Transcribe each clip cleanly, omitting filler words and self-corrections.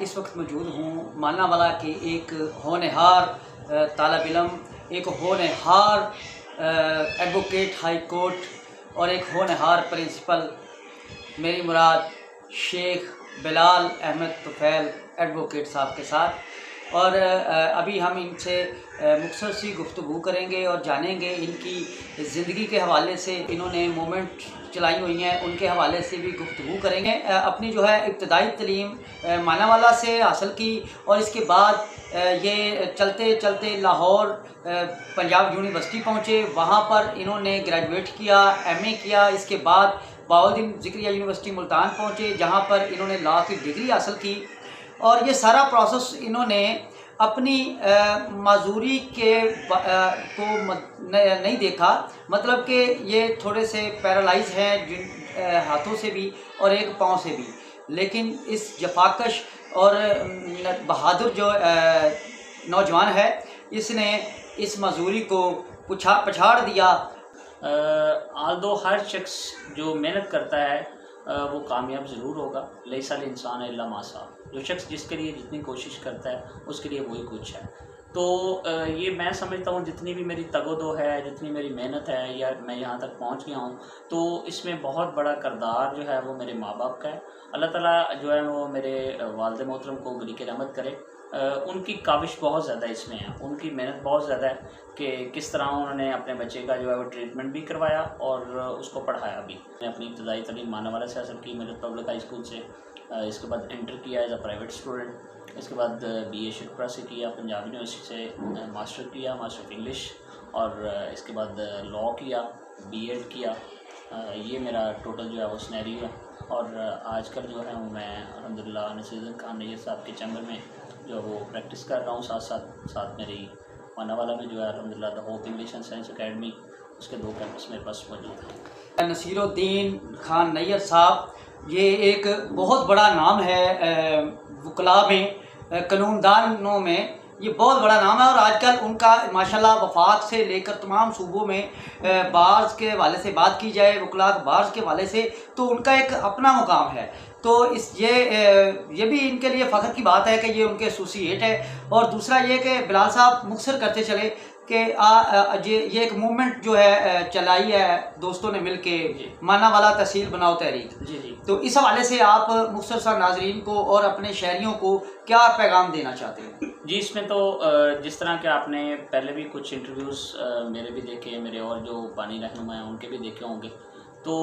इस वक्त मौजूद हूँ मानावाला के एक होनहार तालिब इल्म, एक होनहार एडवोकेट हाई कोर्ट और एक होनहार प्रिंसिपल, मेरी मुराद शेख बिलाल अहमद तुफैल एडवोकेट साहब के साथ। और अभी हम इनसे मुख्तसर सी गुफ्तगू करेंगे और जानेंगे इनकी ज़िंदगी के हवाले से, इन्होंने मूवमेंट चलाई हुई हैं उनके हवाले से भी गुफ्तगू करेंगे। अपनी जो है इब्तदाई तलीम मानावाला से हासिल की और इसके बाद ये चलते चलते लाहौर पंजाब यूनिवर्सिटी पहुँचे, वहाँ पर इन्होंने ग्रेजुएट किया, MA किया। इसके बाद बहाउद्दीन ज़िक्रिया यूनिवर्सिटी मुल्तान पहुँचे, जहाँ पर इन्होंने लॉ की डिग्री हासिल की। और ये सारा प्रोसेस इन्होंने अपनी माजूरी के को नहीं देखा, मतलब कि ये थोड़े से पैरालाइज हैं जिन हाथों से भी और एक पाँव से भी, लेकिन इस जफाकश और बहादुर जो नौजवान है, इसने इस मजूरी को पछाड़ दिया। आल्दो हर शख्स जो मेहनत करता है वो कामयाब ज़रूर होगा। लैसल इंसान इल्ला मा सा, जो शख्स जिसके लिए जितनी कोशिश करता है उसके लिए वही कुछ है। तो ये मैं समझता हूँ जितनी भी मेरी तगोदो है, जितनी मेरी मेहनत है, या मैं यहाँ तक पहुँच गया हूँ, तो इसमें बहुत बड़ा किरदार जो है वो मेरे माँ बाप का है। अल्लाह ताला जो है वो मेरे वालिद मोहतरम को बरीक रहमत करे। उनकी काविश बहुत ज़्यादा इसमें है, उनकी मेहनत बहुत ज़्यादा है कि किस तरह उन्होंने अपने बच्चे का जो है वो ट्रीटमेंट भी करवाया और उसको पढ़ाया भी। मैंने अपनी इब्तदाई तालीम मानावाला से हासिल की, मेरे पब्लिक हाई स्कूल से। इसके बाद इंटर किया एज अ प्राइवेट स्टूडेंट। इसके बाद BA शिरपुरा से किया, पंजाब यूनिवर्सिटी से मास्टर किया, मास्टर ऑफ इंग्लिश। और इसके बाद लॉ किया, B.Ed किया। ये मेरा टोटल जो है वो सिनेरियो है। और आजकल जो है मैं अल्हम्दुलिल्लाह नसीरुद्दीन खान नैयर साहब के चैम्बर में जो वो प्रैक्टिस कर रहा हूँ। साथ मेरी मानावाला में जो है अल्हम्दुलिल्लाह the hope English and science academy, उसके 2 कैंपस मेरे पास मौजूद हैं। नसीरुद्दीन खान नैयर साहब ये एक बहुत बड़ा नाम है वकला में, कानूनदानों में ये बहुत बड़ा नाम है। और आजकल उनका माशाल्लाह वफाक से लेकर तमाम सूबों में बार्स के हवाले से बात की जाए, वकला बार्स के हवाले से, तो उनका एक अपना मुकाम है। तो ये भी इनके लिए फ़ख्र की बात है कि ये उनके एसोसिएट है। और दूसरा ये कि बिलाल साहब मुख्तसर करते चले कि ये एक मूवमेंट जो है चलाई है दोस्तों ने मिलके, मानावाला तहसील बनाओ तहरीक। जी। तो इस हवाले से आप मुख्तसर सा नाजरीन को और अपने शहरियों को क्या पैगाम देना चाहते हैं? जी, इसमें तो जिस तरह के आपने पहले भी कुछ इंटरव्यूज़ मेरे भी देखे, मेरे और जो बानी रहनुमा हैं उनके भी देखे होंगे, तो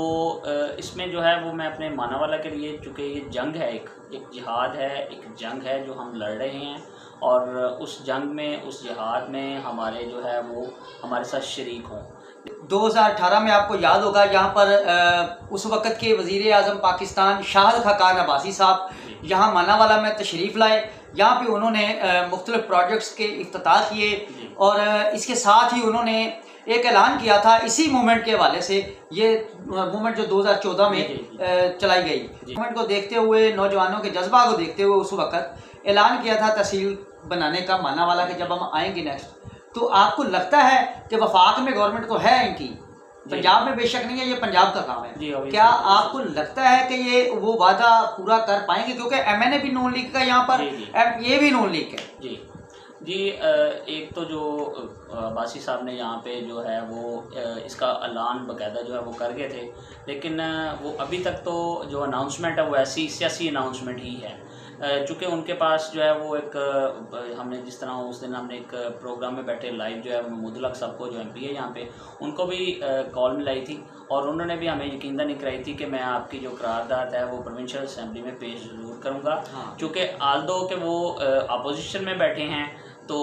इसमें जो है वो मैं अपने मानावाला के लिए, चूँकि ये जंग है, एक जिहाद है, एक जंग है जो हम लड़ रहे हैं। और उस जंग में, उस जिहाद में हमारे जो है वो हमारे साथ शरीक हों। 2018 में आपको याद होगा यहाँ पर उस वक़्त के वज़ीर आज़म पाकिस्तान शाहिद खाकान अब्बासी साहब यहाँ मानावाला में तशरीफ़ लाए। यहाँ पे उन्होंने मुख्तलिफ़ प्रोजेक्ट्स के इफ्तिताह किए और इसके साथ ही उन्होंने एक ऐलान किया था इसी मूवमेंट के हवाले से। ये मूवमेंट जो 2014 में चलाई गई, मूवमेंट को देखते हुए, नौजवानों के जज्बा को देखते हुए उस वक़्त ऐलान किया था तहसील बनाने का मानावाला के। जब हम आएंगे नेक्स्ट, तो आपको लगता है कि वफाक में गवर्नमेंट तो है इनकी, पंजाब में बेशक नहीं है, ये पंजाब का काम है, क्या आपको लगता है कि ये वो वादा पूरा कर पाएंगे? क्योंकि MNA भी नून लीग का यहाँ पर, ये भी नून लीग है। जी, एक तो जो अब्बासी साहब ने यहाँ पे जो है वो इसका ऐलान बाकायदा जो है वो कर गए थे, लेकिन वो अभी तक तो जो अनाउंसमेंट है वो ऐसी सियासी अनाउंसमेंट ही है। चूँकि उनके पास जो है वो एक हमने जिस तरह उस दिन हमने एक प्रोग्राम में बैठे लाइव जो है महमूद उल हक साहब को, जो MP है यहाँ पे, उनको भी कॉल मिलाई थी और उन्होंने भी हमें यकीन दहानी कराई थी कि मैं आपकी जो करारदाद है वो प्रोविंशियल असेंबली में पेश ज़रूर करूँगा। चूँकि आल्दो के वो अपोजिशन में बैठे हैं, तो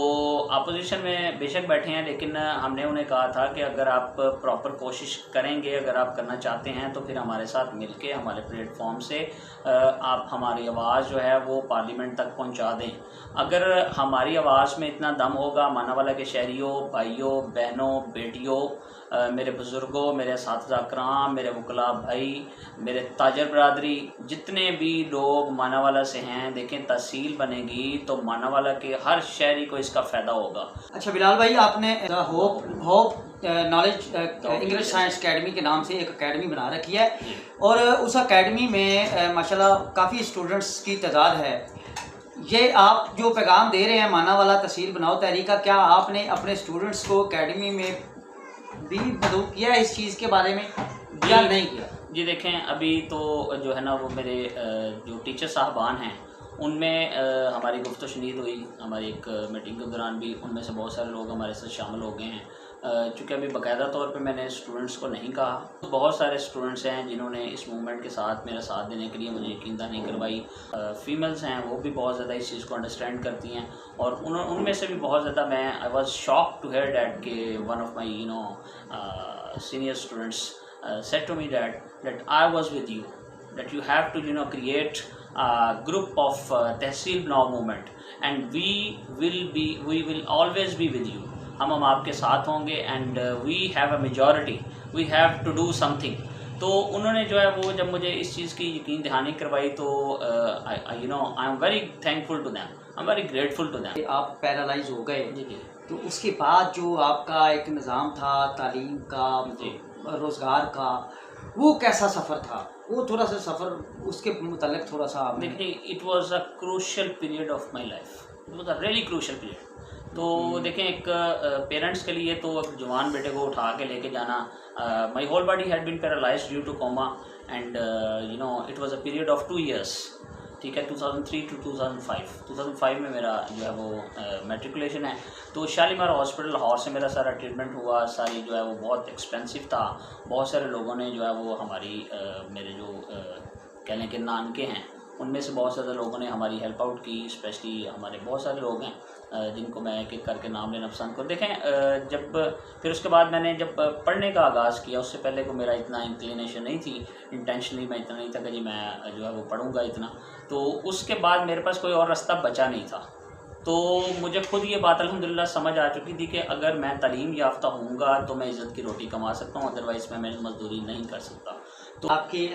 अपोजिशन में बेशक बैठे हैं, लेकिन हमने उन्हें कहा था कि अगर आप प्रॉपर कोशिश करेंगे, अगर आप करना चाहते हैं, तो फिर हमारे साथ मिलके हमारे प्लेटफॉर्म से आप हमारी आवाज़ जो है वो पार्लियामेंट तक पहुंचा दें। अगर हमारी आवाज़ में इतना दम होगा, मानावाला के शहरियों, भाइयों, बहनों, बेटियों, मेरे बुज़ुर्गों, मेरे साथीज़ा कराम, मेरे वकला भाई, मेरे ताजर बरादरी, जितने भी लोग मानावाला से हैं, देखें तहसील बनेगी तो मानावाला के हर शहरी को इसका फ़ायदा होगा। अच्छा बिलाल भाई, आपने hope knowledge English science academy के नाम से एक अकेडमी बना रखी है और उस अकेडमी में माशाल्लाह काफ़ी स्टूडेंट्स की तादाद है। ये आप जो पैगाम दे रहे हैं माना वाला तहसील बनाओ तहरीक का, क्या आपने अपने स्टूडेंट्स को एकेडमी में भी मदद किया है इस चीज़ के बारे में या नहीं किया? जी देखें, अभी तो जो है ना वो मेरे जो टीचर साहबान हैं उनमें हमारी गुफ्तगू शनीद हुई, हमारी एक मीटिंग के दौरान भी उनमें से बहुत सारे लोग हमारे साथ शामिल हो गए हैं। चूँकि अभी बाकायदा तौर पे मैंने स्टूडेंट्स को नहीं कहा, तो बहुत सारे स्टूडेंट्स हैं जिन्होंने इस मूवमेंट के साथ मेरा साथ देने के लिए मुझे यकीन दहानी करवाई। फीमेल्स हैं वो भी बहुत ज़्यादा इस चीज़ को अंडरस्टैंड करती हैं, और उनमें से भी बहुत ज़्यादा I was shock to hear that के one of my senior students said to me that I was with you, that you have to create a group of Tehsil Banao movement, and we will always be with you. हम आपके साथ होंगे, and we have a majority, we have to do something. तो उन्होंने जो है वो जब मुझे इस चीज़ की यकीन दहानी करवाई तो I am very thankful to them, I am very grateful to them. आप पैरालाइज हो गए जी जी, तो उसके बाद जो आपका एक निज़ाम था तालीम का, रोज़गार का, वो कैसा सफ़र था? वो थोड़ा सा सफ़र उसके मुतालिक थोड़ा सा देखिए, it was a crucial period of my life, it was a really crucial period. तो देखें, एक पेरेंट्स के लिए तो एक जवान बेटे को उठा के लेके जाना, my whole body had been paralysed due to coma, and it was a period of 2 years, ठीक है, 2003 to 2005 में मेरा जो है वो मेट्रिकुलेशन है। तो शालीमार हॉस्पिटल लाहौर से मेरा सारा ट्रीटमेंट हुआ, सारी जो है वो बहुत एक्सपेंसिव था। बहुत सारे लोगों ने जो है वो हमारी मेरे जो कह लें कि नानके हैं उनमें से बहुत ज़्यादा लोगों ने हमारी हेल्प आउट की। स्पेशली हमारे बहुत सारे लोग हैं जिनको मैं एक एक करके नाम लेना पसंद करूँ। देखें, जब फिर उसके बाद मैंने जब पढ़ने का आगाज़ किया, उससे पहले को मेरा इतना इंक्लिनेशन नहीं थी, इंटेंशनली मैं इतना नहीं था कि जी मैं जो है वो पढ़ूँगा इतना। तो उसके बाद मेरे पास कोई और रास्ता बचा नहीं था। तो मुझे खुद ये बात अल्हम्दुलिल्लाह समझ आ चुकी थी कि अगर मैं तालीम याफ्ता होऊंगा तो मैं इज़्ज़त की रोटी कमा सकता हूँ, अदरवाइज़ मैं मजदूरी नहीं कर सकता। तो आपकी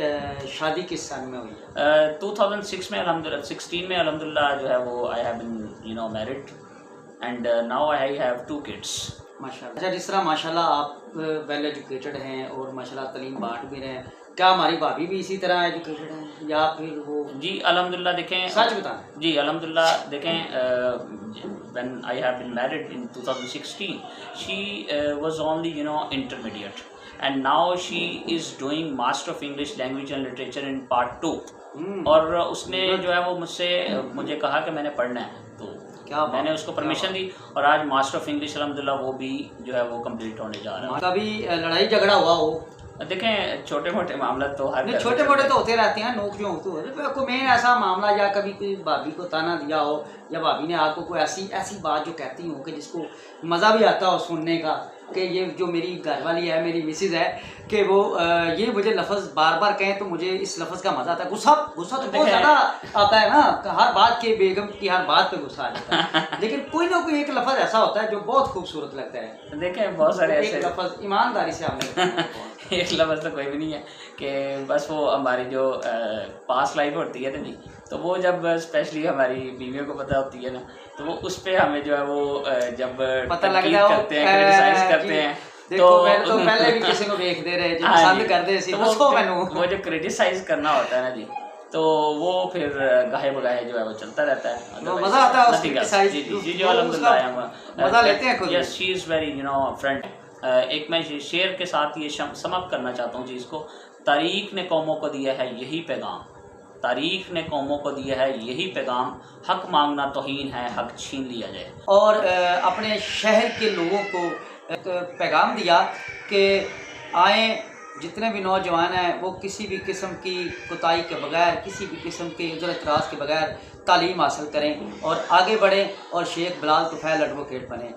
शादी किस साल में हुई है? 2006 में अल्हम्दुलिल्लाह, 16 में अल्हम्दुलिल्लाह जो है वो I have been married, and now I have 2 kids। माशाल्लाह। अच्छा, जिस तरह माशाल्लाह आप वेल एजुकेटेड हैं और माशाल्लाह तालीम बांट भी रहे हैं, क्या हमारी भाभी भी इसी तरह एजुकेटेड हैं या फिर वो? जी अल्हम्दुलिल्लाह, देखें सच बताएं। जी अल्हम्दुलिल्लाह, देखें when I have been married in 2016, she was only intermediate, and now she is doing Master of English Language and Literature in Part 2। और उसने जो है वो मुझे कहा कि मैंने पढ़ना है, तो क्या मैंने उसको परमिशन दी, और आज मास्टर ऑफ इंग्लिश अल्हम्दुलिल्लाह वो भी जो है वो कंप्लीट होने जा रहा है। कभी लड़ाई झगड़ा हुआ हो? देखें, छोटे मोटे मामला तो हर नहीं, छोटे मोटे तो होते रहते हैं, नोक जो होते हो कोई मेन ऐसा मामला, या कभी कोई भाभी को ताना दिया हो या भाभी ने आपको कोई ऐसी बात जो कहती हो कि जिसको मज़ा भी आता हो सुनने का, कि ये जो मेरी घरवाली है, मेरी मिसेज है, कि वो ये मुझे लफ्ज़ बार बार कहें तो मुझे इस लफ्ज़ का मज़ा आता है। गुस्सा तो बहुत ज़्यादा आता है ना, हर बात के बेगम की हर बात पे गुस्सा आ जाता है, लेकिन कोई ना कोई एक लफ्ज़ ऐसा होता है जो बहुत खूबसूरत लगता है। देखें, बहुत सारे ऐसे लफ्ज़ ईमानदारी से आपने एक लफ्ज़ तो कोई भी नहीं है कि बस वो हमारी जो पास्ट लाइफ होती है ना जी, तो वो जब स्पेशली हमारी बीवियों को पता होती है ना, तो वो उस पर हमें जो है वो जब पता लगता है, करते हैं, क्रिटिसाइज करते हैं, तो पहले भी किसी को देख दे रहे हैं, पसंद कर दे सी, वो जो क्रिटिसाइज करना होता है ना जी, तो वो फिर गाहे बगाहे जो है वो चलता रहता है, तो मज़ा आता है उसकी क्रिटिसाइज। जी जो अल्हम्दुलिल्लाह मज़ा लेते हैं खुद। Yes, she is very friend. एक मैं शेर के साथ ये समअप करना चाहता हूँ चीज़ को। तारीख़ ने कौमों को दिया है यही पैगाम, तारीख़ ने कौमों को दिया है यही पैगाम, हक मांगना तौहीन है, हक छीन लिया जाए। और अपने शहर के लोगों को एक पैगाम दिया कि आए, जितने भी नौजवान हैं वो किसी भी किस्म की कोताही के बगैर, किसी भी किस्म के इज़्ज़त एतराज़ के बगैर तालीम हासिल करें और आगे बढ़ें और शेख बिलाल तुफ़ैल एडवोकेट बने।